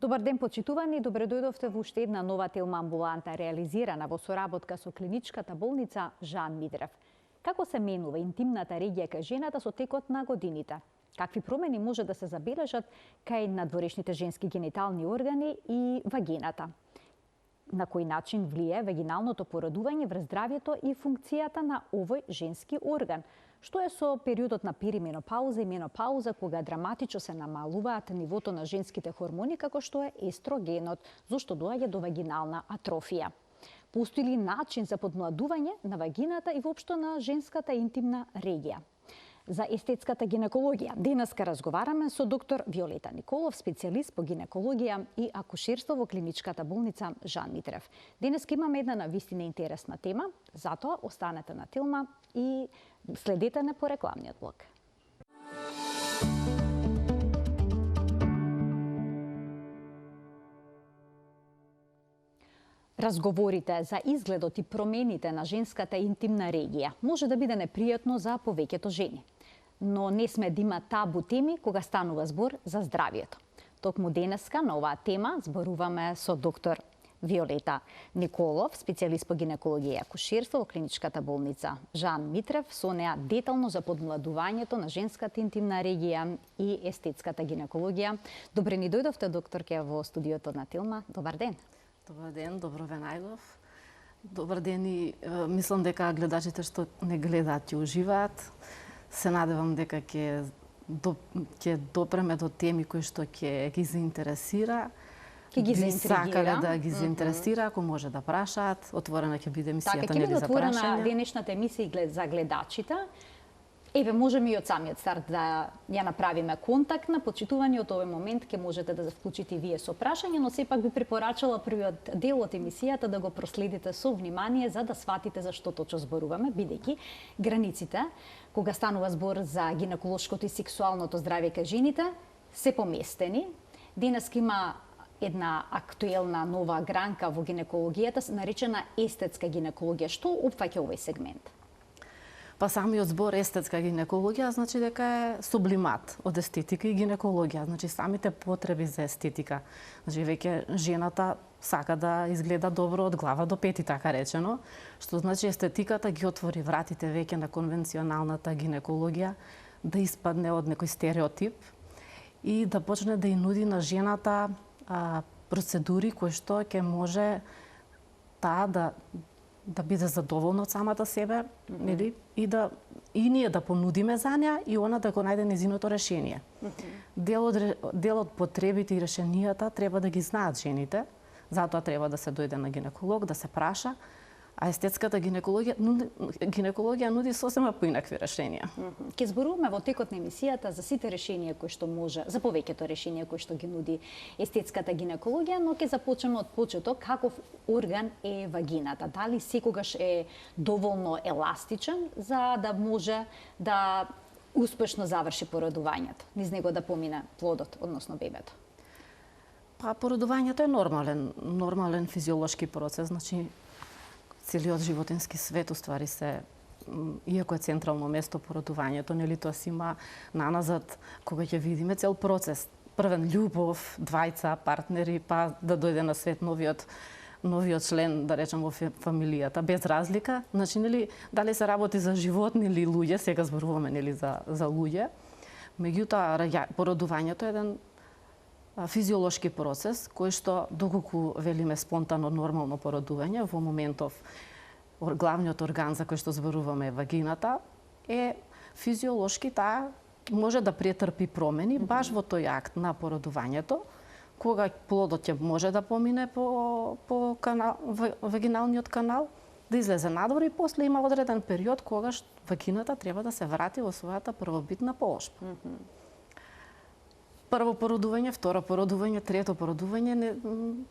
Добар ден, почитувани, добре дојдовте во уште една нова телма амбуланта, реализирана во соработка со клиничката болница Жан Митрев. Како се менува интимната регија кај жената со текот на годините? Какви промени може да се забележат кај надворешните женски генитални органи и вагината? На кој начин влијае вагиналното породување врз здравјето и функцијата на овој женски орган? Што е со периодот на перименопауза и менопауза, кога драматично се намалуваат нивото на женските хормони, како што е естрогенот, зошто доаѓа до вагинална атрофија? Постои ли начин за подмладување на вагината и воопшто на женската интимна регија? За естетската гинекологија денеска разговараме со доктор Виолета Николов, специјалист по гинекологија и акушерство во клиничката болница Жан Митрев. Денеска имаме една навистина интересна тема, затоа останете на телма и следете не по рекламниот блок. Разговорите за изгледот и промените на женската интимна регија може да биде непријатно за повеќето жени. Но не сме да има табу теми кога станува збор за здравјето. Токму денеска на оваа тема зборуваме со доктор Виолета Николов, специјалист по гинекологија и акушерство во клиничката болница Жан Митрев, со неа детално за подмладувањето на женската интимна регија и естетската гинекологија. Добре ни дојдовте, докторке, во студиото на Телма. Добар ден. Добар ден, добро ве најдов. Добар ден и мислам дека гледачите што не гледаат и уживаат. Се надевам дека ќе допреме до теми кои што ќе ги заинтересира. Ќе ги заинтригира. Сакале да ги заинтересира, ако може да прашаат. Отворена ќе биде емисијата, така, нели, за прашање. Така, ќе биде отворена денешната емисија за гледачите. Еве, можеме и од самиот старт да ја направиме контактна. Почитувани од овој момент ќе можете да вклучите и вие со прашање, но сепак би препорачала првиот дел од емисијата да го проследите со внимание за да сватите за што точно зборуваме, бидејќи границите, кога станува збор за гинеколошкото и сексуалното здравје кај жените, се поместени. Денеска има една актуелна нова гранка во гинекологијата, наречена естетска гинекологија. Што опфаќа овој сегмент? Па самиот збор естетска гинекологија значи дека е сублимат од естетика и гинекологија, значи самите потреби за естетика. Значи веќе жената сака да изгледа добро од глава до пети, така речено, што значи естетиката ги отвори вратите веќе на конвенционалната гинекологија, да испадне од некој стереотип и да почне да ја нуди на жената процедури кои што ќе може таа да биде задоволна од самата себе, нели, и ние да понудиме за неа и она да го најде незиното решение. Дел од потребите и решенијата треба да ги знаат жените, затоа треба да се дојде на гинеколог, да се праша, а естетската гинекологија нуди сосема поинакви решенија. Ќе зборуваме во текот на емисијата за сите решенија кои што може, за повеќето решенија кои што ги нуди естетската гинекологија, но ќе започнеме од почеток. Каков орган е вагината? Дали секогаш е доволно еластичен за да може да успешно заврши породувањето, низ него да помине плодот, односно бебето? Па породувањето е нормален физиолошки процес, значи целиот животински свет уствари се, иако е централно место породувањето, нели тоа си има наназад кога ќе видиме цел процес. Првен љубов, двајца, партнери, па да дојде на свет новиот член, да речем, во фамилијата, без разлика. Значи, нели, дали се работи за животни или луѓе, сега зборуваме, нели, за луѓе. Меѓутоа, породувањето е еден физиолошки процес, кој што, доколку велиме спонтано нормално породување, во моментов главниот орган за кој што зборуваме, вагината, е физиолошки, таа може да претрпи промени баш во тој акт на породувањето, кога плодот ќе може да помине по вагиналниот канал, да излезе надвор и после има одреден период кога вагината треба да се врати во својата првобитна положба. Прво породување, второ породување, трето породување,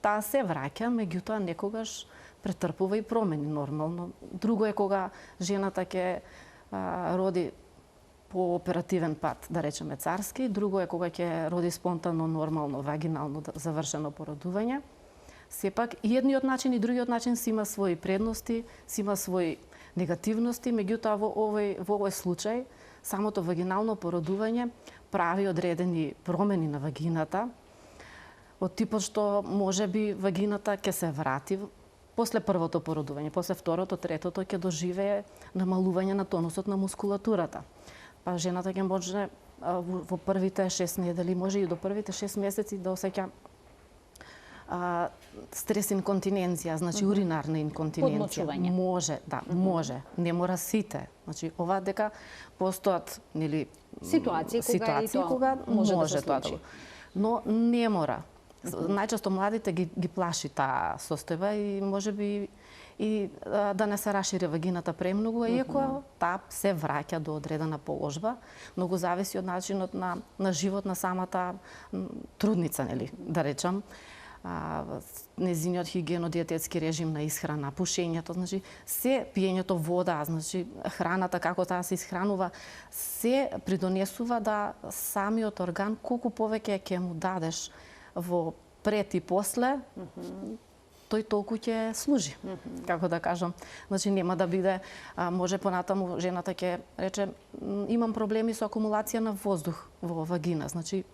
таа се враќа, меѓутоа некогаш претрпува и промени нормално. Друго е кога жената ќе роди по оперативен пат, да речеме царски, друго е кога ќе роди спонтано, нормално, вагинално завршено породување. Сепак и едниот начин и другиот начин си има своји предности, си има своји негативности, меѓутоа во овој случај самото вагинално породување прави одредени промени на вагината, од типот што можеби вагината ќе се врати после првото породување, после второто, третото ќе доживее намалување на тонусот на мускулатурата. Па жената ќе може во првите 6 недели, може и до првите 6 месеци да осеќа стрес инконтиненција, значи уринарна инконтиненција. Подмочување. Може, да, може. Не мора сите. Значи ова дека постојат нели ситуации кога може да се тоа случи. Но не мора. Најчесто младите ги плаши таа состојба и можеби и да не се расшири вагината премногу, иако таа се враќа до одредена положба, многу зависи од начинот на живот на самата трудница, нели, да речам. Незиниот хигиено-диететски режим на исхрана, пушењето, значи се пиењето вода, значи храната како таа се исхранува, се придонесува да самиот орган колку повеќе ќе му дадеш во пред и после, тој толку ќе служи, како да кажам. Значи нема да биде, може понатаму жената ќе рече имам проблеми со акумулација на воздух во вагина, значи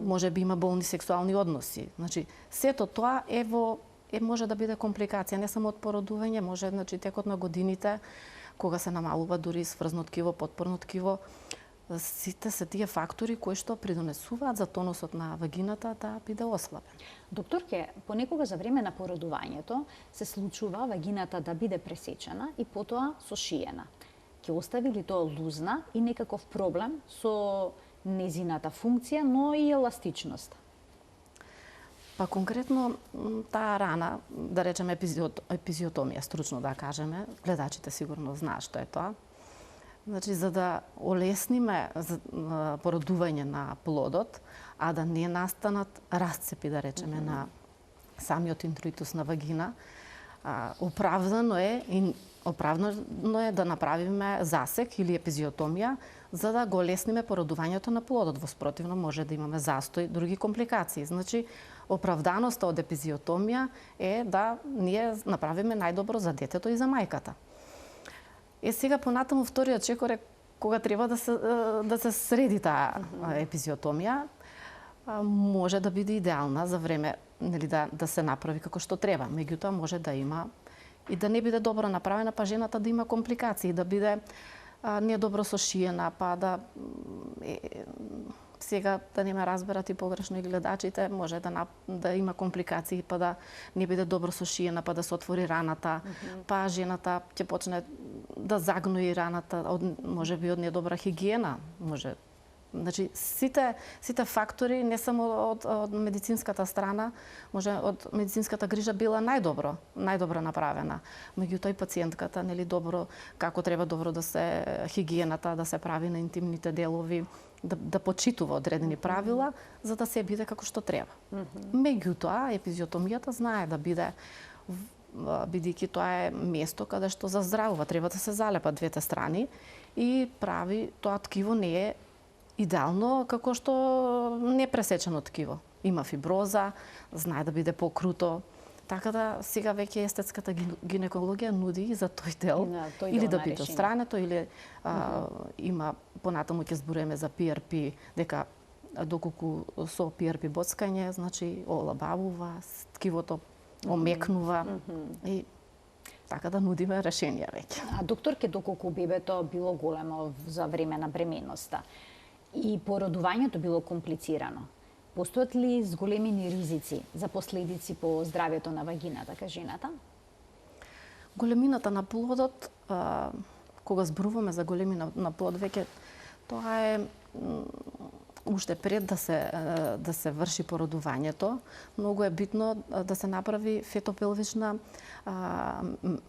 може би има болни сексуални односи. Значи сето тоа може да биде компликација не само од породување, може значи текот на годините кога се намалува дури сврзно ткиво, потпорно ткиво, сите се тие фактори кои што придонесуваат за тонусот на вагината да биде ослабен. Докторке, понекога за време на породувањето се случува вагината да биде пресечена и потоа сошиена. Ќе остави ли тоа лузна и некаков проблем со незината функција, но и еластичност? Па конкретно таа рана, да речеме епизиотомија, стручно да кажеме, гледачите сигурно знаат што е тоа. Значи, за да олесниме породување на плодот, а да не настанат расцепи, да речеме, на самиот интроитус на вагина, оправдано е да направиме засек или епизиотомија, за да го олесниме породувањето на плодот. Во спротивно може да имаме застој, други компликации. Значи, оправданоста од епизиотомија е да ние направиме најдобро за детето и за мајката. Сега понатаму вториот чекор е кога треба да се среди таа епизиотомија, може да биде идеална за време, нели, да се направи како што треба. Меѓутоа може да има и да не биде добро направена, па жената да има компликации, да биде недобро сошиена, па сега да не ме разберат и погрешно и гледачите, може да има компликации, па да не биде добро сошиена, па да се отвори раната, па жената ќе почне да загнои раната, може би од недобра хигиена, може. Значи сите фактори не само од медицинската страна, може од медицинската грижа била најдобро направена. Меѓутоа и пациентката, нели, како треба добро да се хигиената, да се прави на интимните делови, да почитува одредени правила, за да се биде како што треба. Меѓутоа, епизиотомијата знае да биде, бидејќи тоа е место каде што заздравува, треба да се залепат двете страни и прави тоа ткиво не е идеално како што непресечено ткиво. Има фиброза, знае да биде покруто. Така да сега веќе естетската гинекологија нуди и за тој дел, или да биде отстрането, или има понатаму ќе зборуваме за PRP, дека доколку со PRP боцкање, значи олабавува, ткивото омекнува и така да нудиме решенија веќе. А докторке, доколку бебето било големо за време на бременоста и породувањето било комплицирано, постојат ли зголемени ризици за последици по здравјето на вагината кај жената? Големината на плодот, кога зборуваме за големина на плод, веќе тоа е уште пред да се врши породувањето, многу е битно да се направи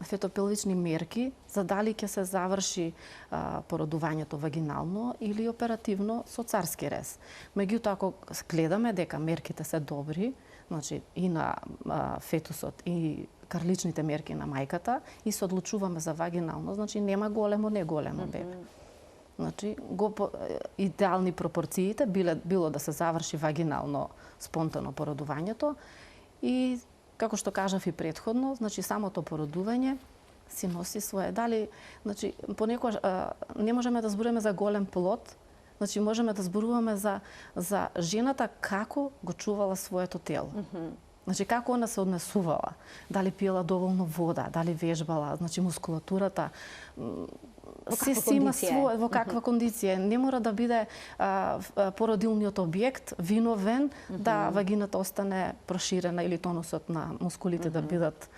фетопелвични мерки за дали ќе се заврши породувањето вагинално или оперативно со царски рез. Меѓутоа, ако гледаме дека мерките се добри, значи и на фетусот и карличните мерки на мајката, и се одлучуваме за вагинално, значи нема големо, не големо бебе. Значи, идеални пропорциите било да се заврши вагинално спонтано породувањето и, како што кажав и претходно, значи самото породување си носи свое. Дали, значи, понекогаш не можеме да зборуваме за голем плод, Значи можеме да зборуваме за жената како го чувала своето тело. Значи како она се однесувала, дали пиела доволно вода, дали вежбала, значи мускулатурата, се има во каква кондиција. Не мора да биде породилниот објект виновен да вагината остане проширена или тонусот на мускулите да бидат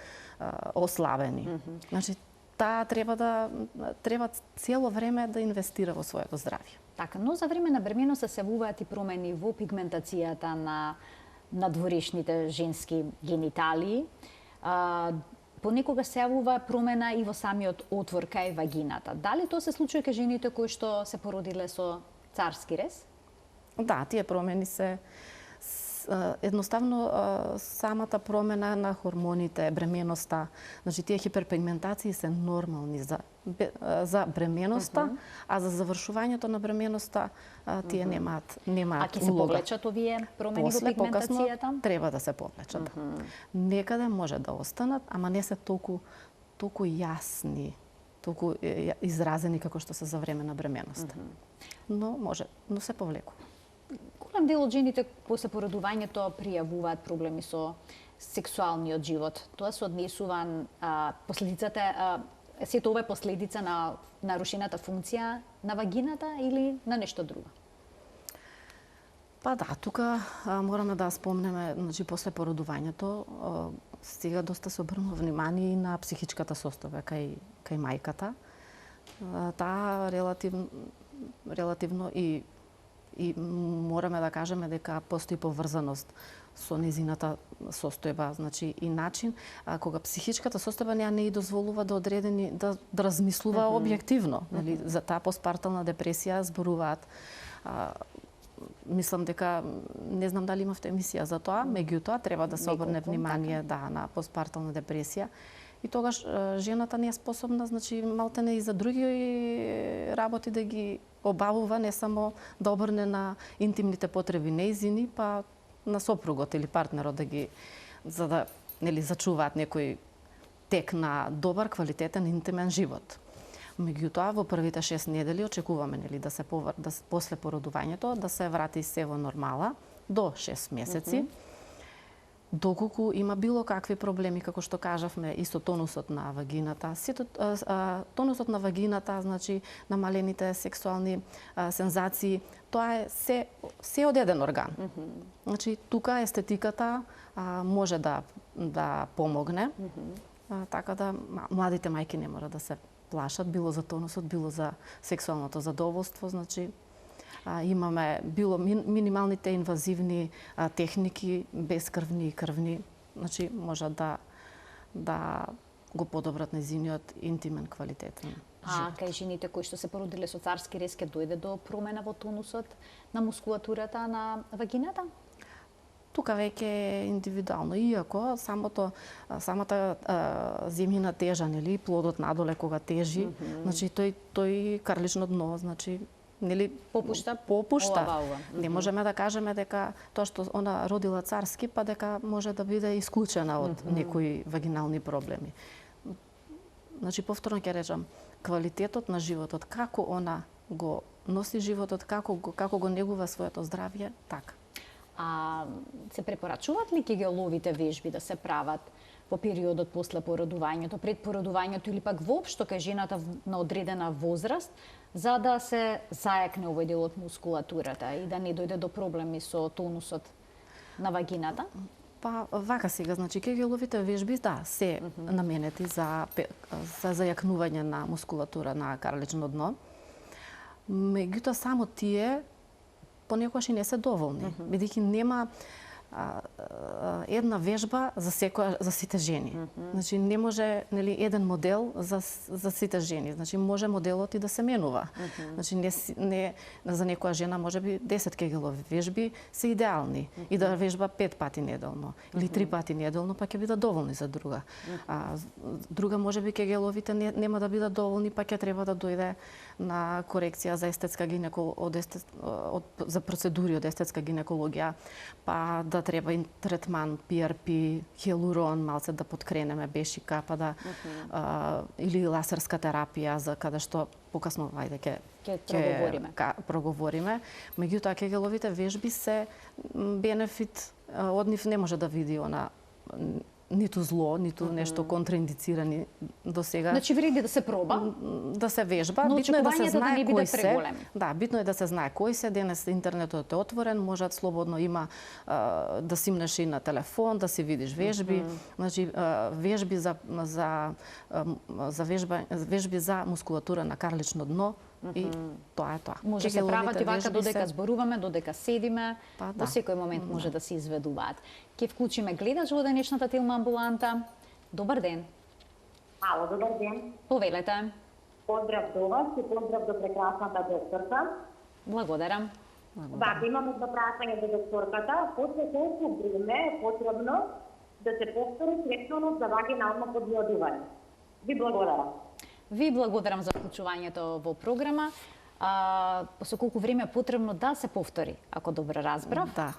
ослабени. Значи таа треба цело време да инвестира во своето здравје. Така, но за време на бременоста се јавуваат и промени во пигментацијата на надворешните женски гениталии. Понекогаш се јавува промена и во самиот отвор кај вагината. Дали тоа се случува кај жените кои што се породиле со царски рез? Да, тие промени се едноставно самата промена на хормоните, бременоста, значи тие хиперпигментации се нормални за бременоста, а за завршувањето на бременоста тие немаат улога. А ќе се повлечат овие промени во пигментацијата? Треба да се повлечат. Некаде може да останат, ама не се толку јасни, толку изразени како што се за време на бременоста. Но се повлекува. Голем дел од жените после породувањето пријавуваат проблеми со сексуалниот живот. Тоа се однесува последицата, сето ова е последица на нарушената функција на вагината или на нешто друго? Па да, тука мораме да спомнеме, значи после породувањето сега доста се обрнува внимание и на психичката состојба кај мајката. Таа релативно и мораме да кажеме дека постои поврзаност со незината состојба, значи и начин кога психичката состојба не и дозволува да одредени да размислува објективно, нели, за таа постпартална депресија зборуваат. Мислам дека не знам дали имавте емисија за тоа, меѓутоа треба да се обрне внимание на постпартална депресија. И тогаш жената не е способна, значи малтене и за други работи да ги обавува, не само да обрне на интимните потреби нејзини, па на сопругот или партнерот за да зачуваат некој тек на добар, квалитетен, интимен живот. Меѓутоа, во првите 6 недели очекуваме после породувањето да се врати се во нормала до 6 месеци. Доколку има било какви проблеми, како што кажавме, и со тонусот на вагината. Тонусот на вагината, значи намалените сексуални сензации, тоа е се од еден орган. Значи тука естетиката може да помогне, така да младите мајки не мора да се плашат, било за тонусот, било за сексуалното задоволство, значи имаме било минималните инвазивни техники, бескрвни и крвни, значи може да го подобрат незиниот интимен квалитетен живот. Кај жените кои што се породиле со царски рез ќе дојде до промена во тонусот на мускулатурата на вагината? Тука веќе е индивидуално, иако самата земјина тежа, нели, плодот надоле кога тежи, значи тој карлично дно, значи нели попушта. Не можеме да кажеме дека тоа што она родила царски, па дека може да биде исклучена од некои вагинални проблеми. Значи повторно ќе речам, квалитетот на животот, како она го носи животот, како го негува своето здравје, така. Се препорачуваат ли кегеловите вежби да се прават во периодот после породувањето, пред породувањето или пак воопшто кај жената на одредена возраст, за да се зајакне овој дел од мускулатурата и да не дојде до проблеми со тонусот на вагината? Па вака сега, значи кегеловите вежби се наменети за зајакнување на мускулатура на карлично дно. Меѓутоа само тие понекогаш и не се доволни, бидејќи нема една вежба за сите жени. Значи не може, нели, еден модел за сите жени. Значи може моделот и да се менува. Значи не за некоја жена можеби 10 кегелови вежби се идеални и да вежба 5 пати неделно или 3 пати неделно, па ќе бидат доволни за друга. Друга можеби кегеловите нема да бидат доволни, па ќе треба да дојде на корекција за естетска за процедури од естетска гинекологија, па да да треба третман, PRP, хиалурон, малце да подкренеме бешика, па да или лазерска терапија за каде што покасно ќе проговориме. Меѓутоа кегеловите вежби се бенефит, од нив не може да види она ниту зло, ниту нешто контраиндицирани до сега. Значи вреди да се проба, да се вежба, но битно е да се знае кои се. Да, битно е да се знае кои се. Денес интернетот е отворен, можат слободно има да симнеш и на телефон, да си видиш вежби, значи вежби за мускулатура на карлично дно. И тоа е тоа. Може да се прават и вака додека зборуваме, додека седиме, во секој момент може да се изведуваат. Ќе вклучиме гледач во денешната Телма амбуланта. Добар ден. Ало, добар ден. Повелете. Поздрав до вас и поздрав до прекрасната докторка. Благодарам. Да, имаме два прашања до докторката. После колку време е потребно да се повтори третманот за вагинално подмладување? Ви благодарам. Ви благодарам за вклучувањето во програма. Со колку време е потребно да се повтори, ако добро разбрав? Да.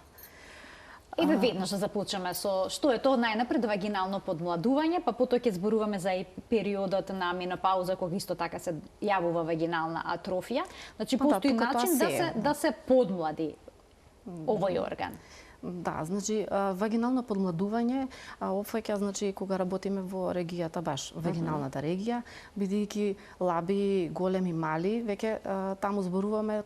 Еве веднаш да започнеме со што е тоа најнапред вагинално подмладување, па потоа ќе зборуваме за и периодот на менопауза кога исто така се јавува вагинална атрофија. Значи постои начин да се подмлади овој орган. Да, значи вагинално подмладување опфаќа, значи кога работиме во регијата баш вагиналната регија, бидејќи лаби големи, мали, веќе таму зборуваме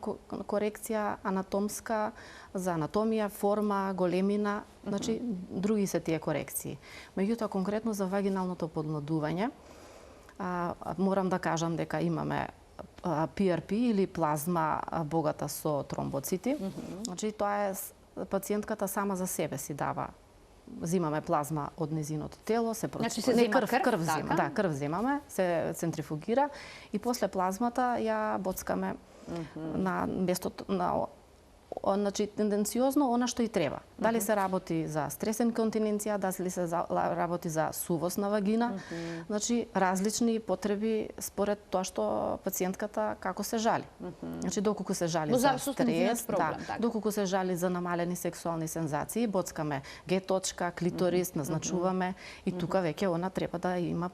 корекција анатомска за анатомија, форма, големина, значи други се тие корекции. Меѓутоа конкретно за вагиналното подмладување морам да кажам дека имаме PRP или плазма богата со тромбоцити. Значи тоа е пациентката сама за себе си дава. Зимаме плазма од незиното тело, се значи се зема крв зема, да, крв земаме, се центрифугира и после плазмата ја боцкаме на местото на значи тенденциозно она што и треба. Дали се работи за стресен континенција, дали се работи за сувост на вагина, значи различни потреби според тоа што пациентката како се жали. Значи доколку се жали за стрес, доколку се жали за намалени сексуални сензации, боцкаме Г-точка, клиторис, назначуваме и тука веќе она треба да има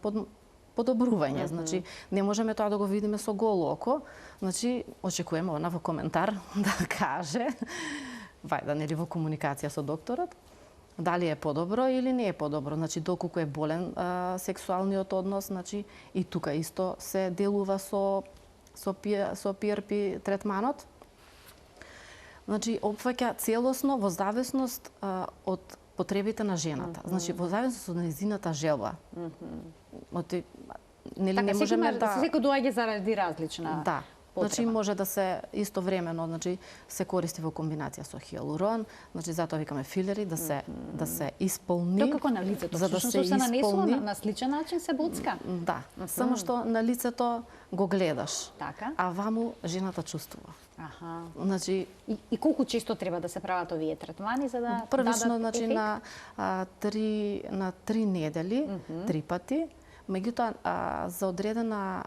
подобрување. Значи, не можеме тоа да го видиме со голо око. Значи, очекуваме она во коментар да каже, вајда нели во комуникација со докторот, дали е подобро или не е подобро. Значи, доколку е болен сексуалниот однос, значи и тука исто се делува со PRP третманот. Значи, опфаќа целосно во зависност од потребите на жената. Значи, во зависност од незината желба. Нели не можеме да секој доаѓа заради различна потреба. Значи може да се истовремено, значи се користи во комбинација со хиалурон, значи затоа викаме филери да се исполни. Тоа како на лицето, за да се исполни на сличен начин се боцка. Да, само што на лицето го гледаш. Така. А ваму жената чувствува. Аха. Значи и колку често треба да се прават овие третмани за да првично, значи на 3 недели, 3 пати. Меѓутоа за одредена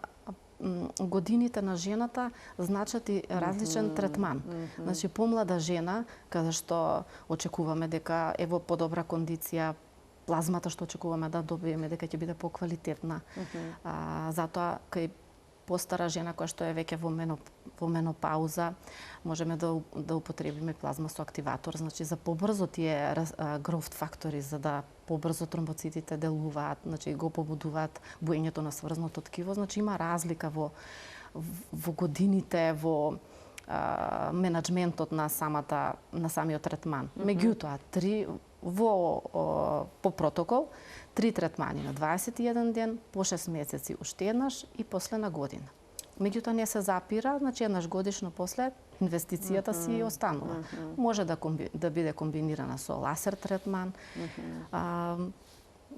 годините на жената значат и различен третман. Значи помлада жена, каде што очекуваме дека е во подобра кондиција, плазмата што очекуваме да добиеме дека ќе биде поквалитетна. Затоа кај постара жена која што е веќе во менопауза, можеме да употребиме плазма со активатор, значи за побрзо тие грофт фактори, за да побрзо тромбоцитите делуваат, значи го побудуваат буењето на сврзното ткиво, значи има разлика во годините, во менаџментот на самиот третман. Меѓутоа, по протокол, 3 третмани на 21 ден, по 6 месеци уште еднаш и после на година. Меѓутоа не се запира, значи еднаш годишно после инвестицијата си останува. Може да биде комбинирана со лазер третман.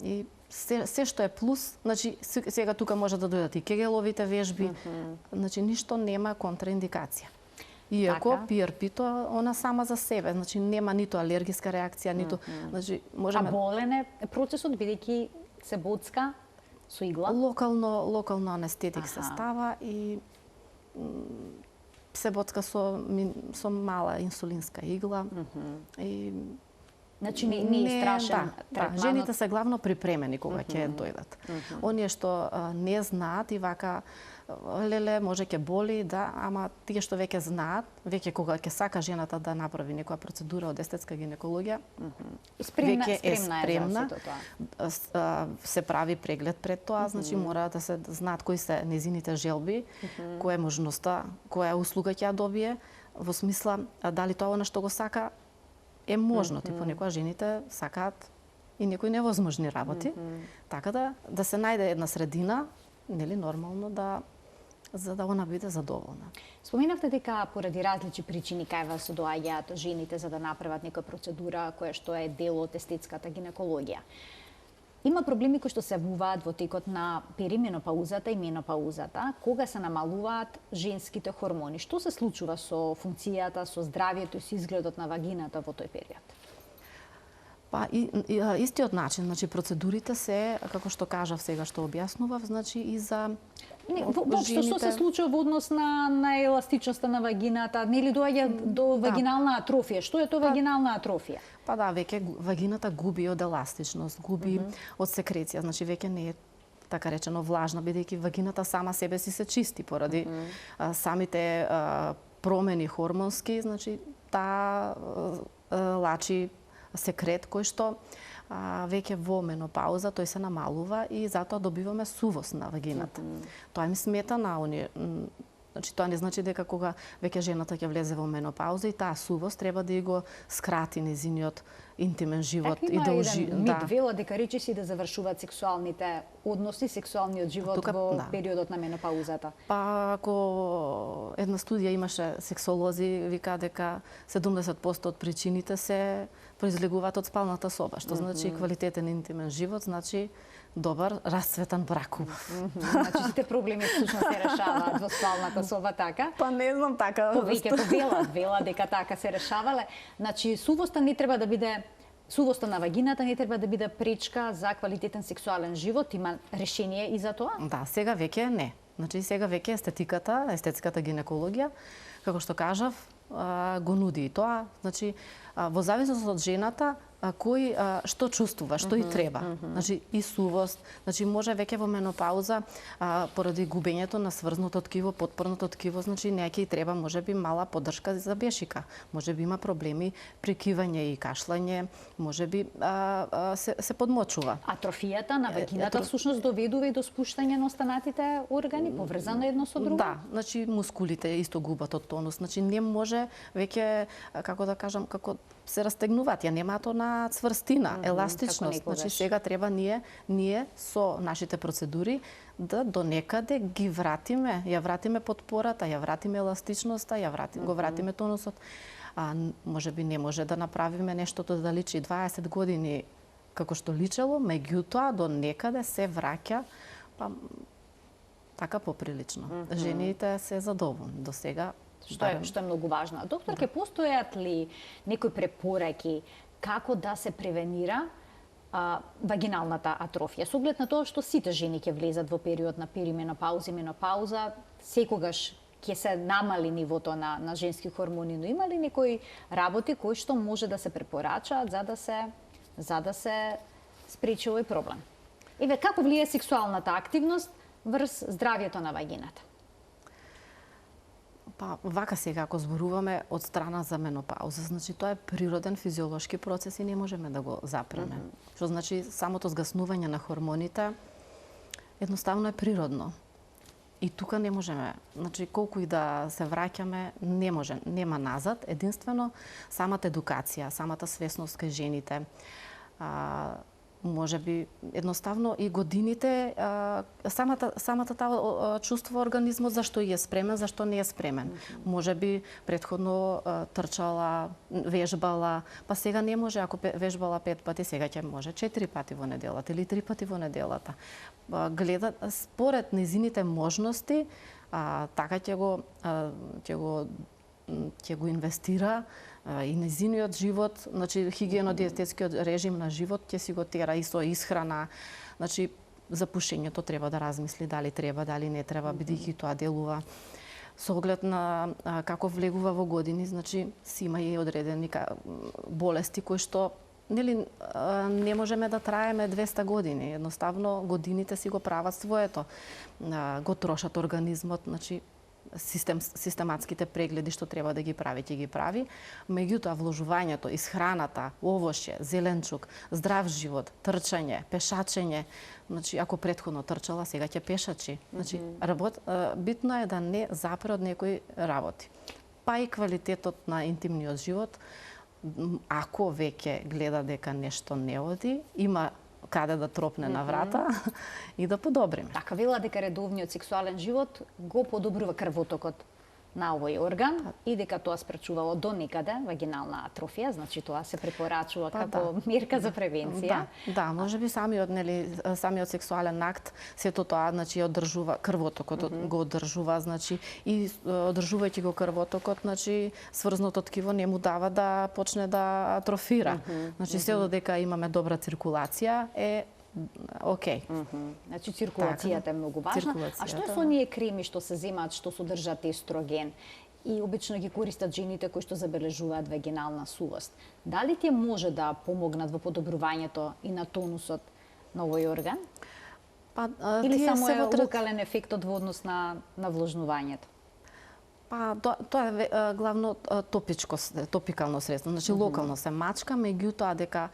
И се што е плюс, значи сега тука може да дојдат и кегеловите вежби, значи ништо нема контраиндикација. Иако PRP-то она сама за себе, значи нема ниту алергиска реакција, ниту, значи можеме. А болен е процесот бидејќи се боцка со игла? Локално анестетик се става и се боцка со мала инсулинска игла и Значи не е страшен третманот. Жените се главно припремени кога ќе дојдат. Оние што не знаат и вака леле, може ќе боли, да, ама тие што веќе знаат, веќе кога ќе сака жената да направи некоја процедура од естетска гинекологија, веќе е спремна, се прави преглед пред тоа, значи мора да се знаат кои се незините желби, која е можноста, која услуга ќе ја добие, во смисла дали тоа она што го сака е можно, типу некоја жените сакаат и некои невозможни работи, така да се најде една средина, нели нормално за да она биде задоволна. Споменавте дека поради различни причини кај вас доаѓаат жените за да направат некоја процедура која што е дел од естетската гинекологија. Има проблеми кои што се јавуваат во текот на перименопаузата и менопаузата, кога се намалуваат женските хормони. Што се случува со функцијата, со здравието и со изгледот на вагината во тој период? Па истиот начин, значи процедурите се, како што кажав сега што објаснував, значи и за Воопшто, што се случува во однос на еластичноста на вагината? Нели доаѓа до вагинална атрофија? Што е тоа вагинална атрофија? Па да, веќе вагината губи од еластичност, губи од секреција, значи веќе не е така речено влажна, бидејќи вагината сама себе си се чисти поради самите промени хормонски, значи таа лачи секрет кој што веќе во менопауза тој се намалува и затоа добиваме сувост на вагината. Тоа им смета на оние, значи тоа не значи дека кога веќе жената ќе влезе во менопауза и таа сувост треба да го скрати незиниот интимен живот и да ужи. Мит вела дека речиси да завршуваат сексуалните односи, сексуалниот живот во периодот на менопаузата. Па ако една студија имаше сексолози вика дека 70% од причините се произлегуваат од спалната соба, што значи квалитетен интимен живот, значи добар расцветан брак. Значи сите проблеми всушност се решаваат во спалната соба, така? Па не знам така. Повеќе вела дека така се решавале. Значи сувоста не треба да биде сувоста на вагината не треба да биде пречка за квалитетен сексуален живот, има решение и за тоа? Да, сега веќе не. Значи сега веќе естетиката, естетската гинекологија, како што кажав, го нуди и тоа, значи во зависност од жената кој што чувствува, што и треба. Значи и сувост, значи може веќе во менопауза поради губењето на сврзното ткиво, потпорното ткиво, значи неќе и треба можеби мала поддршка за бешика. Можеби има проблеми при кивање и кашлање, можеби се подмочува. Атрофијата на вагината всушност доведува и до спуштање на останатите органи, поврзано едно со друго? Да, значи мускулите исто губат од тонус, значи не може веќе како да кажам, како се растегнуваат, ја немаат на цврстина, еластичност. Значи сега треба ние со нашите процедури да до некаде ги вратиме, ја вратиме потпората, ја вратиме еластичноста, го вратиме тонусот. Можеби не може да направиме нештото да личи 20 години како што личело, меѓутоа до некаде се враќа така поприлично. Жените се задоволни до сега. Што е многу важно. Доктор, ќе постојат ли некои препораки како да се превенира вагиналната атрофија? Со оглед на тоа што сите жени ќе влезат во период на перименопауза и менопауза, секогаш ќе се намали нивото на женски хормони, но има ли некои работи кои што може да се препорачаат за да се спречи овој проблем? Еве, како влијае сексуалната активност врз здравјето на вагината? Па вака сега ако зборуваме од страна за менопауза, значи тоа е природен физиолошки процес и не можеме да го запреме. Што значи самото згаснување на хормоните едноставно е природно. И тука не можеме, значи колку и да се враќаме, не може, нема назад, единствено самата едукација, самата свесност кај жените, можеби едноставно и годините, самата таа чувство организмот зашто е спремен, зашто не е спремен. Можеби претходно трчала, вежбала, па сега не може, ако вежбала 5 пати, сега ќе може 4 пати во неделата или 3 пати во неделата. Гледа според незините можности, така ќе го инвестира и незиниот живот, значи хигиено-диететскиот режим на живот ќе си го тера и со исхрана, значи за пушењето треба да размисли дали треба, дали не треба, бидејќи тоа делува со оглед на како влегува во години, значи си има и одредени болести кои што нели не можеме да траеме 200 години. Едноставно годините си го прават своето. Го трошат организмот, значи систематските прегледи што треба да ги прави, ќе ги прави. Меѓутоа вложувањето, исхраната, овошје, зеленчук, здрав живот, трчање, пешачење, значи ако претходно трчала, сега ќе пешачи. Значи битно е да не запре од некои работи. Па и квалитетот на интимниот живот, ако веќе гледа дека нешто не оди, има каде да тропне на врата и да подобриме. Така вела дека редовниот сексуален живот го подобрува крвотокот на овој орган и дека тоа спречувало до некаде вагинална атрофија, значи тоа се препорачува како мерка за превенција. Да, можеби самиот сексуален акт сето тоа, значи одржува крвотокот, го одржува, значи и одржувајќи го крвотокот, значи сврзното ткиво не му дава да почне да атрофира. Значи се додека имаме добра циркулација е окей. Значи циркулацијата е многу важна. А што е со оние креми што се земаат, што содржат естроген и обично ги користат жените кои што забележуваат вагинална сувост? Дали тие може да помогнат во подобрувањето и на тонусот на овој орган? Или само е локален ефектот во однос на влажнувањето? Па, тоа е главно топикално средство, значи локално се мачка, меѓутоа дека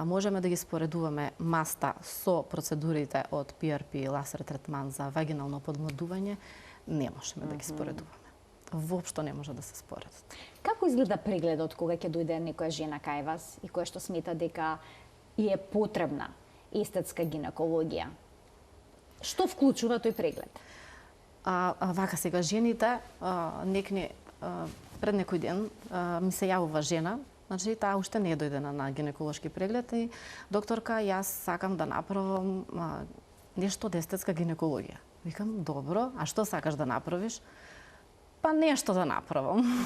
можеме да ги споредуваме маста со процедурите од PRP, лазер третман за вагинално подмладување, не можеме да ги споредуваме. Воопшто не може да се споредат. Како изгледа прегледот кога ќе дојде некоја жена кај вас и која што смета дека и е потребна естетска гинекологија? Што вклучува тој преглед? Вака сега жените, пред некој ден ми се јавува жена, значи таа уште не е дојдена на гинеколошки преглед и докторка, јас сакам да направам нешто од естетска гинекологија. Викам, добро, а што сакаш да направиш? Па нешто да направам.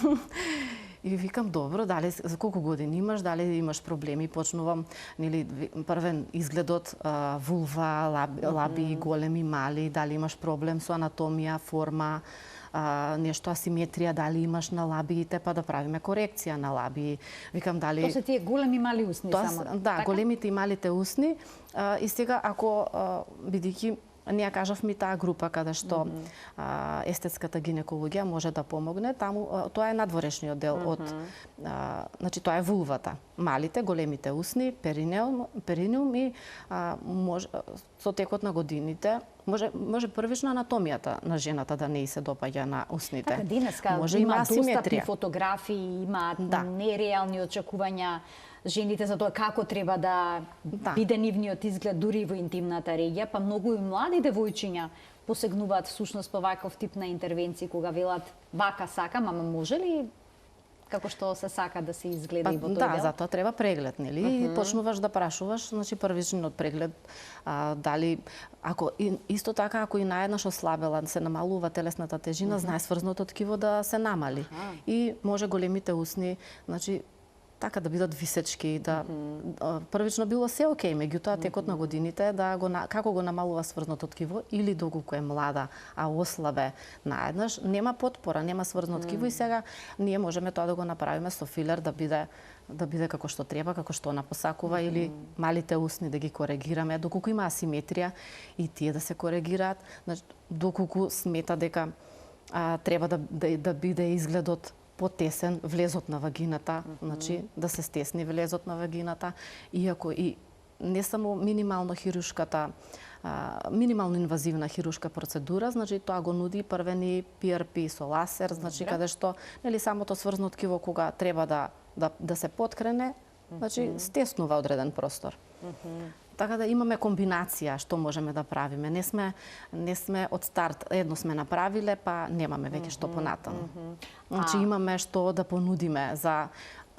И викам, добро, дали за колку години имаш, дали имаш проблеми, почнувам, нели, првен изгледот, вулва, лаби, големи, мали, дали имаш проблем со анатомија, форма, нешто асиметрија, дали имаш на лабиите, па да правиме корекција на лабии. Викам, дали... Тоа се тие големи мали усни само? Да, големите и малите усни. И сега, ако, бидејќи ние кажавме таа група каде што естетската гинекологија може да помогне, таму тоа е надворешниот дел од значи тоа е вулвата, малите, големите усни, перинеум и со текот на годините може првично анатомијата на жената да не се допаѓа на усните. Така, денеска има достапни фотографии, има нереални очекувања жените за тоа како треба да биде нивниот изглед дури во интимната регија, па многу и млади девојчиња посегнуваат всушност по ваков тип на интервенции кога велат вака сакам, ама може ли како што се сака да се изгледа и во тој дел? Да, затоа треба преглед, нели? И почнуваш да прашуваш, значи првичниот преглед, дали ако исто така ако и наеднаш ослабела, се намалува телесната тежина, знае сврзното ткиво да се намали. И може големите усни, значи така да бидат висечки, да првично било се окей, меѓутоа текот на годините како го намалува сврзното ткиво или доколку е млада, а ослабе наеднаш, нема потпора, нема сврзно ткиво и сега ние можеме тоа да го направиме со филер да биде како што треба, како што она посакува или малите усни да ги коригираме, доколку има асиметрија и тие да се коригираат, значи доколку смета дека треба да биде изгледот потесен влезот на вагината, значи да се стесни влезот на вагината, иако и не само минимално инвазивна хирушка процедура, значи тоа го нуди првен и PRP со лазер, значи каде што нели самото сврзно ткиво кога треба да се поткрене, значи стеснува одреден простор. Така да имаме комбинација што можеме да правиме. Не сме од старт едно сме направиле, па немаме веќе што понатаму. Значи имаме што да понудиме за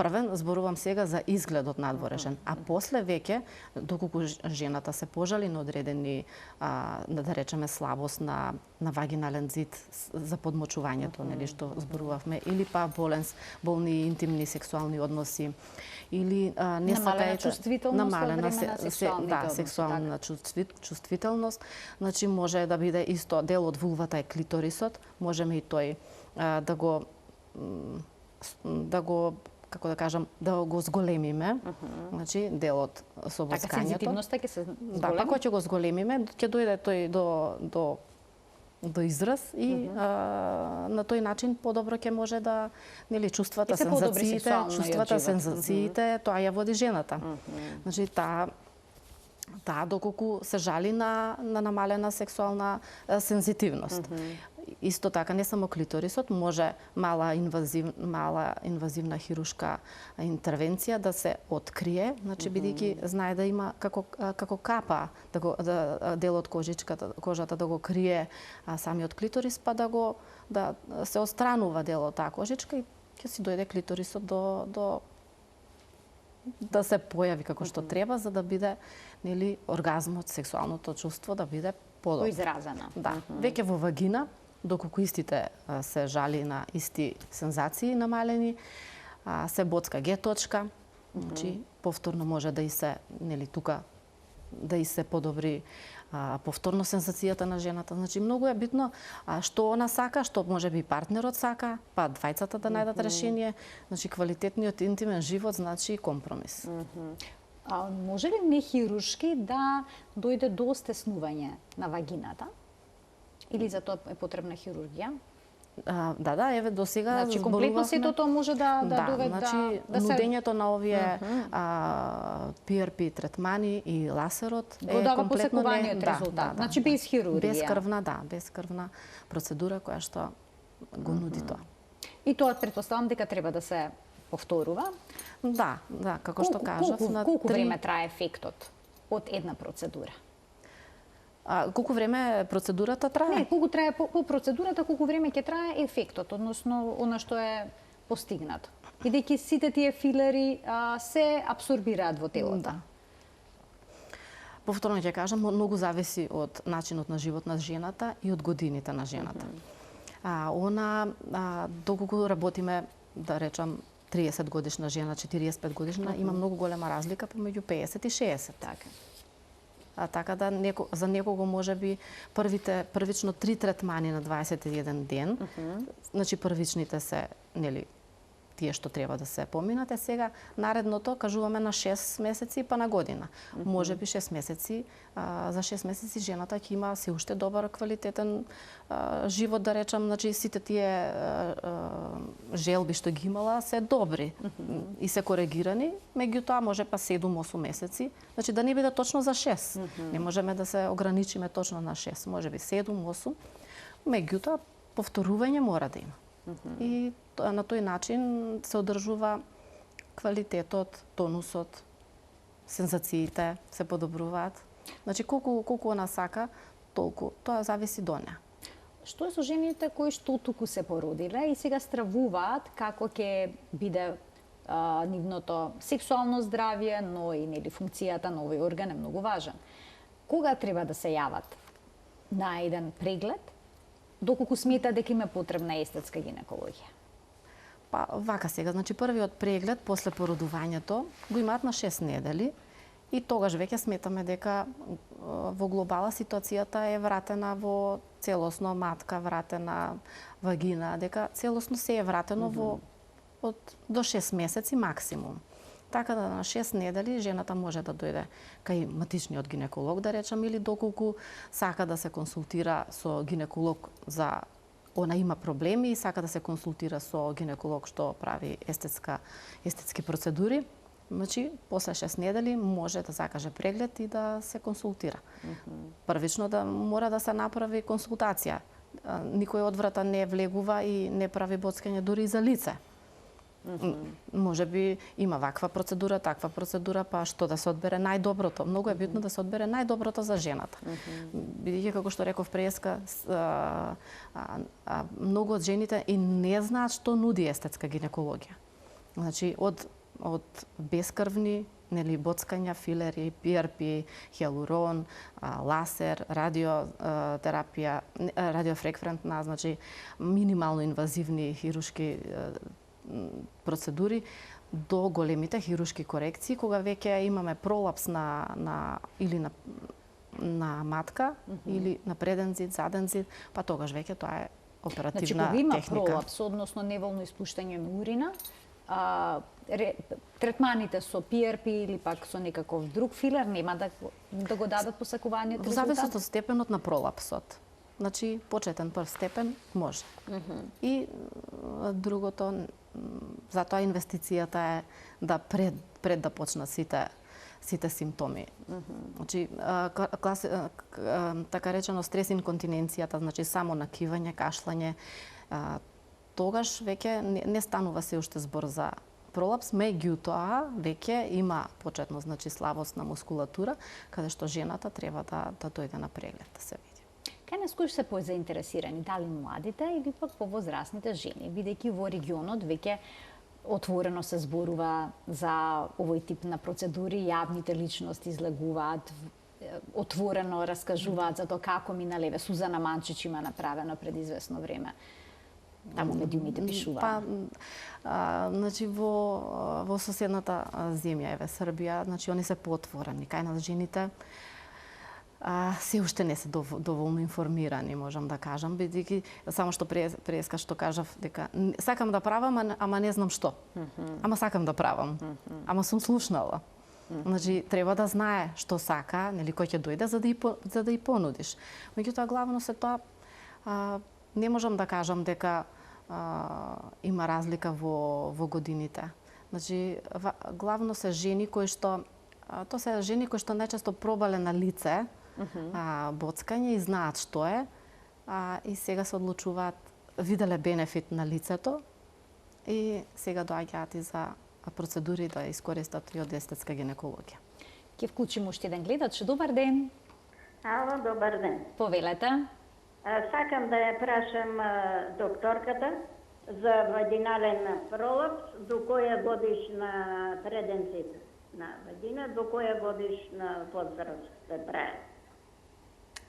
првен, зборувам сега за изгледот надворешен, а после веќе, доколку жената се пожали на одредени, да речеме, слабост на вагинален зид за подмочувањето, нели што зборувавме, или па болни интимни сексуални односи, или не намалена чувствителност во време на сексуалните сексуална чувствителност, значи може да биде исто дел од вулвата е клиторисот, можеме и тој да го како да кажам, да го зголемиме, значи делот со боцкањето. Така сензитивноста ќе се зголеми? Да, па кога ќе го зголемиме, ќе дојде тој до израз и на тој начин подобро ќе може да, нели, чувствата, сензациите, тоа ја води жената. Значи таа доколку се жали на намалена сексуална сензитивност. Исто така, не само клиторисот, може мала инвазивна хирушка интервенција да се открие, значи бидејќи знае да има како капа делот кожата да го крие самиот клиторис, па да се отстранува делот таа кожичка и ќе си дојде клиторисот да се појави како што треба, за да биде, нели, оргазмот, сексуалното чувство да биде подобро. Поизразено. Да. Веќе во вагина, доколку истите се жали на исти сензации намалени, се боцка Г точка, значи повторно може да и се, нели, тука да и се подобри повторно сензацијата на жената. Значи многу е битно што она сака, што можеби партнерот сака, па двајцата да најдат решение. Значи квалитетниот интимен живот значи компромис. Може ли нехирушки да дојде до стеснување на вагината? Или за тоа е потребна хирургија? Да, еве до сега значи комплетно сето тоа може да доведе значи нудењето на овие PRP третмани и ласерот е дава посекуваниот резултат. Значи без хирургија. Без крвна процедура која што го нуди тоа. И тоа претпоставам дека треба да се повторува? Да, како што кажав, колку време трае ефектот од една процедура? Колку време процедурата трае? Не, колку трае по процедурата, колку време ќе трае ефектот, односно она што е постигнато. Бидејќи сите тие филери се апсорбираат во телото. Да. Повторно ќе кажам, многу зависи од начинот на живот на жената и од годините на жената. Доколку работиме, да речам, 30 годишна жена, 45 годишна, има многу голема разлика помеѓу 50 и 60. Така да за некого можеби првично 3 третмани на 21 ден, значи првичните се, нели, тие што треба да се поминат, сега наредното кажуваме на 6 месеци па на година. Можеби 6 месеци, за 6 месеци жената ќе има се уште добар квалитетен живот, да речам, значи сите тие желби што ги имала се добри и се коригирани, меѓутоа може па 7-8 месеци, значи да не биде точно за 6. Не можеме да се ограничиме точно на 6, можеби 7-8, меѓутоа повторување мора да има. И на тој начин се одржува квалитетот, тонусот, сензациите се подобруваат. Значи колку она сака, толку тоа зависи до неа. Што е со жените кои што туку се породиле и сега стравуваат како ќе биде нивното сексуално здравје, но и нели функцијата на овој орган е многу важен. Кога треба да се јават на еден преглед, доколку смета дека има потребна естетска гинекологија? Па вака сега, значи првиот преглед после породувањето го имаат на 6 недели и тогаш веќе сметаме дека во глобала ситуацијата е вратена во целосно матка, вратена вагина, дека целосно се е вратено во до 6 месеци максимум. Така да на 6 недели жената може да дојде кај матичниот гинеколог, да речам, или доколку сака да се консултира со гинеколог за она има проблеми и сака да се консултира со гинеколог што прави естетски процедури, значи после 6 недели може да закаже преглед и да се консултира. Првично мора да се направи консултација. Никој одврата не влегува и не прави боцкање дури и за лице. Може би има ваква процедура, таква процедура, па што да се одбере најдоброто. Многу е битно да се одбере најдоброто за жената. Бидејќи, како што реков преска, многу од жените и не знаат што нуди естетска гинекологија. Значи, од бескрвни, нели, боцкања, филери, PRP, хиалурон, ласер, радиотерапија, радиофреквентна, значи минимално инвазивни хирушки процедури, до големите хирушки корекции, кога веќе имаме пролапс или на матка, или на преден зид, заден зид, па тогаш веќе тоа е оперативна техника. Значи, кога има пролапс, односно неволно испуштање на урина, третманите со PRP или пак со некаков друг филер нема да го дадат посакуваниот Во резултат? зависност од степенот на пролапсот. Значи, почетен прв степен може. И другото, затоа инвестицијата е да пред да почнат сите симптоми. Значи, така речено стрес инконтиненцијата, значи само накивање, кашлање, тогаш веќе не станува се уште збор за пролапс, меѓутоа веќе има почетно, значи слабост на мускулатура, каде што жената треба да дојде на преглед да се види. Кај нас кои се позаинтересирани, дали младите или пак повозрастните жени, бидејќи во регионот веќе отворено се зборува за овој тип на процедури, јавните личности излегуваат, отворено раскажуваат за тоа како минале. Сузана Манчич има направено пред известно време. Таму медиумите пишуваат. Значи во соседната земја, Србија, значи они се поотворени. Кај нас жените се уште не се доволно информирани, можам да кажам, бидејќи само што преска што кажав дека сакам да правам, ама не знам што. Ама сакам да правам. Ама сум слушнала. Значи треба да знае што сака, нели кој ќе дојде за да и понудиш. Меѓутоа главно се тоа не можам да кажам дека има разлика во годините. Значи главно се жени кои што најчесто пробале на лице боцкање и знаат што е, и сега се одлучуваат, виделе бенефит на лицето и сега доаѓаат и за процедури да искористат и од естетска гинекологија. Ќе вклучим уште еден гледач. Добар ден. Ало, добар ден. Повелете. Сакам да ја прашам докторката за вагинален пролапс, до која годишна преден на вагина, до која годишна возраст се прави?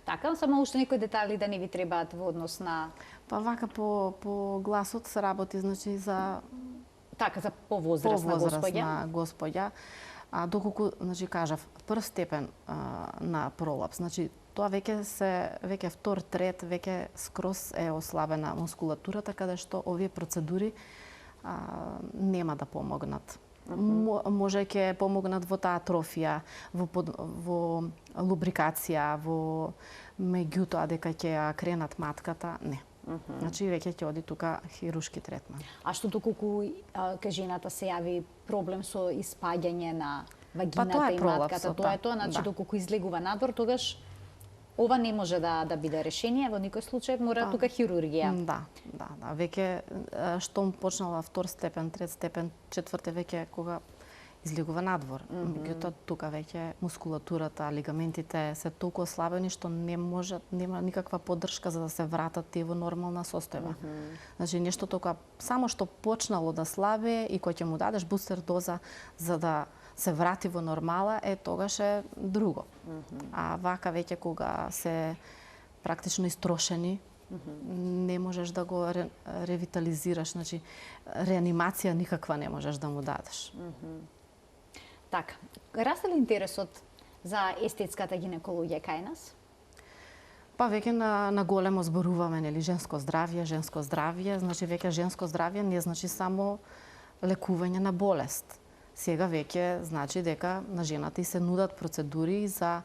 Така, само уште некои детали да не ви требаат во однос на... Па вака по гласот се работи, значи за... Така, за повозрастна господја. Доколку, значи, кажав, прв степен на пролапс, значи, тоа веќе втор, трет, веќе скроз е ослабена мускулатурата, каде што овие процедури нема да помогнат. Може ќе помогнат во таа атрофија, во лубрикација, во меѓутоа дека ќе ја кренат матката, не. Значи веќе ќе оди тука хируршки третман. А што доколку кај жената се јави проблем со испаѓање на вагината и матката, тоа е тоа, значи доколку излегува надвор, тогаш ова не може да биде решение, во никој случај мора тука хирургија. Да. Веќе штом почнала втор степен, трет степен, четврте веќе кога излегува надвор. Меѓутоа тука веќе мускулатурата, лигаментите се толку ослабени што нема никаква поддршка за да се вратат тие во нормална состојба. Значи нешто толку само што почнало да слабее и кога ќе му дадеш бустер доза за да се врати во нормала, тогаш е друго. А вака веќе кога се практично истрошени, не можеш да го ревитализираш, значи реанимација никаква не можеш да му дадеш. Така, расте ли интересот за естетската гинекологија кај нас? Па веќе на големо зборуваме, нели, женско здравје, значи веќе женско здравје не значи само лекување на болест. Сега веќе значи дека на жената и се нудат процедури за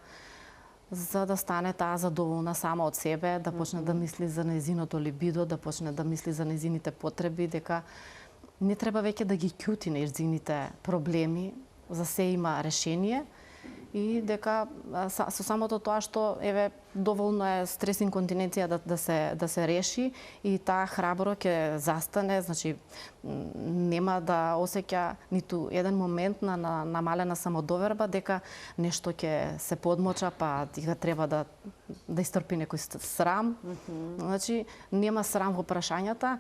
да стане таа задоволна сама од себе, да почне да мисли за нејзиното либидо, да почне да мисли за нејзините потреби, дека не треба веќе да ги ќути нејзините проблеми, за се има решение и дека со самото тоа што доволно е стрес инконтиненција да се реши и таа храбро ќе застане, значи нема да осеќа ниту еден момент на намалена самодоверба дека нешто ќе се подмоча, па дека треба да истрпи некој срам. Значи нема срам во прашањата,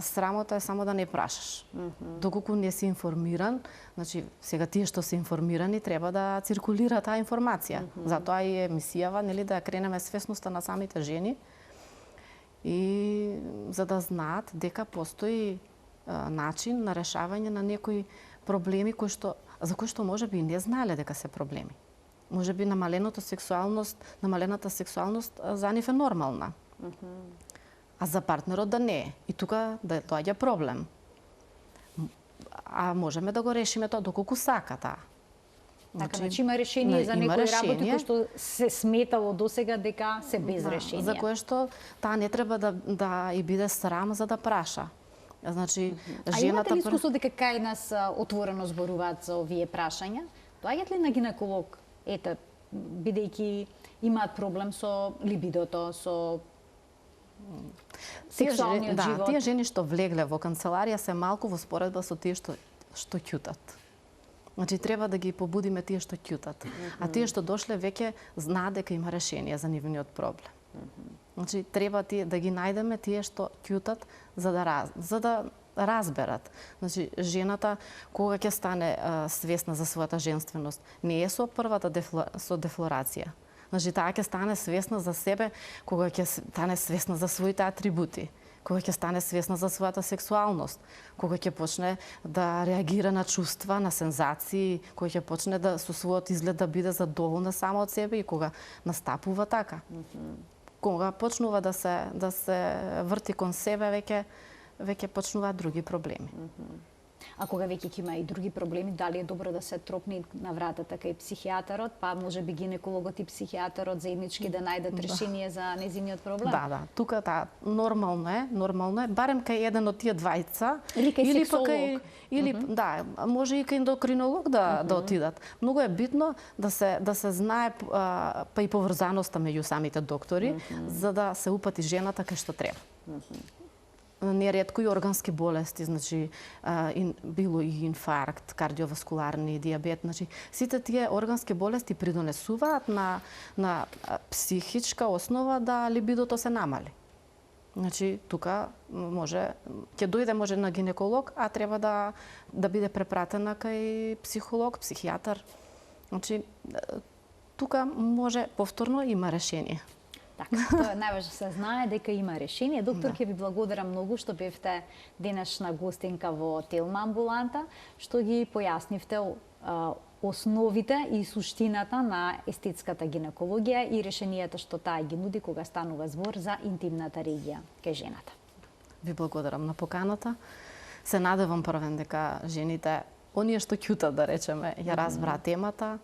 срамота е само да не прашаш. Доколку не си информиран, значи сега тие што се информирани треба да циркулира таа информација. Затоа и емисијава, нели, да ја кренеме свесноста на самите жени и за да знаат дека постои начин на решавање на некои проблеми за кои што можеби не знаеле дека се проблеми. Можеби намалената сексуалност за нив е нормална. А за партнерот да не е. И тука да доаѓа проблем. А можеме да го решиме тоа доколку сака таа. Така, значи има решение за има некои работи решение. кои што се сметало досега дека се без Да, решение. за кое што таа не треба да и биде срам за да праша. Значи, А имате ли искуство дека кај нас отворено зборуваат за овие прашања? Доаѓаат ли на гинеколог, ете, бидејќи имаат проблем со либидото, со сексуалниот живот? тие жени што влегле во канцеларија се малку во споредба со тие што ќутат. Значи треба да ги побудиме тие што ќутат. А тие што дошле веќе знаат дека има решение за нивниот проблем. Значи треба да ги најдеме тие што ќутат за да разберат. Значи жената кога ќе стане свесна за својата женственост, не е со првата со дефлорација. Значи таа ќе стане свесна за себе кога ќе стане свесна за своите атрибути, кога ќе стане свесна за својата сексуалност, кога ќе почне да реагира на чувства, на сензации, кога ќе почне да со својот изглед да биде задоволна само од себе и кога настапува така. Кога почнува да се врти кон себе, веќе почнуваат други проблеми. А кога веќе ќе има и други проблеми, дали е добро да се тропне на вратата кај психијатарот, па може би гинекологот и психијатарот заеднички да најдат решение за незиниот проблем? Да, тука нормално е, барем кај еден од тие двајца или кај сексолог. Или да, може и кај ендокринолог да отидат. Многу е битно да се знае па и поврзаноста меѓу самите доктори за да се упати жената кај што треба. Неретко и органски болести, значи било и инфаркт, кардиоваскуларни, диабет, значи сите тие органски болести придонесуваат на психичка основа да либидото се намали. Значи тука ќе дојде може на гинеколог, а треба да биде препратена кај психолог, психијатар. Значи тука може повторно има решение. Така, тоа е најважно се знае дека има решение. Доктор, ќе ви благодарам многу што бевте денешна гостинка во Телма амбуланта, што ги појаснивте основите и суштината на естетската гинекологија и решенијата што таа ги нуди кога станува збор за интимната регија кај жената. Ви благодарам на поканата. Се надевам првен дека жените, оние што ќутат да речеме, ја разбра темата.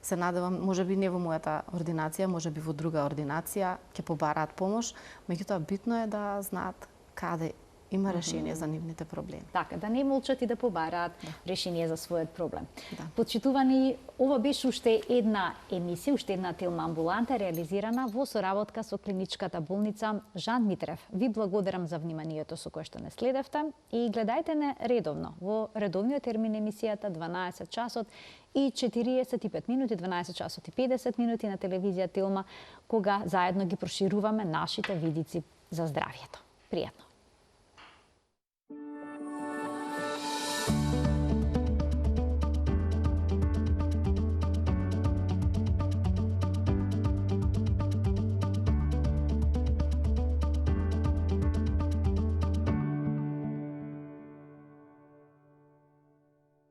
Се надевам, можеби не во мојата ординација, можеби во друга ординација, ќе побараат помош, меѓутоа битно е да знаат каде има решение за нивните проблеми. Така, да не молчат и да побараат решение за својот проблем. Да. Почитувани, ова беше уште една емисија, уште една Телма амбуланта, реализирана во соработка со клиничката болница Жан Митрев. Ви благодарам за вниманието со кое што не следевте и гледајте не редовно во редовниот термин емисијата 12 часот и 45 минути, 12 часот и 50 минути на телевизија Телма, кога заедно ги прошируваме нашите видици за здравието. Пријатно!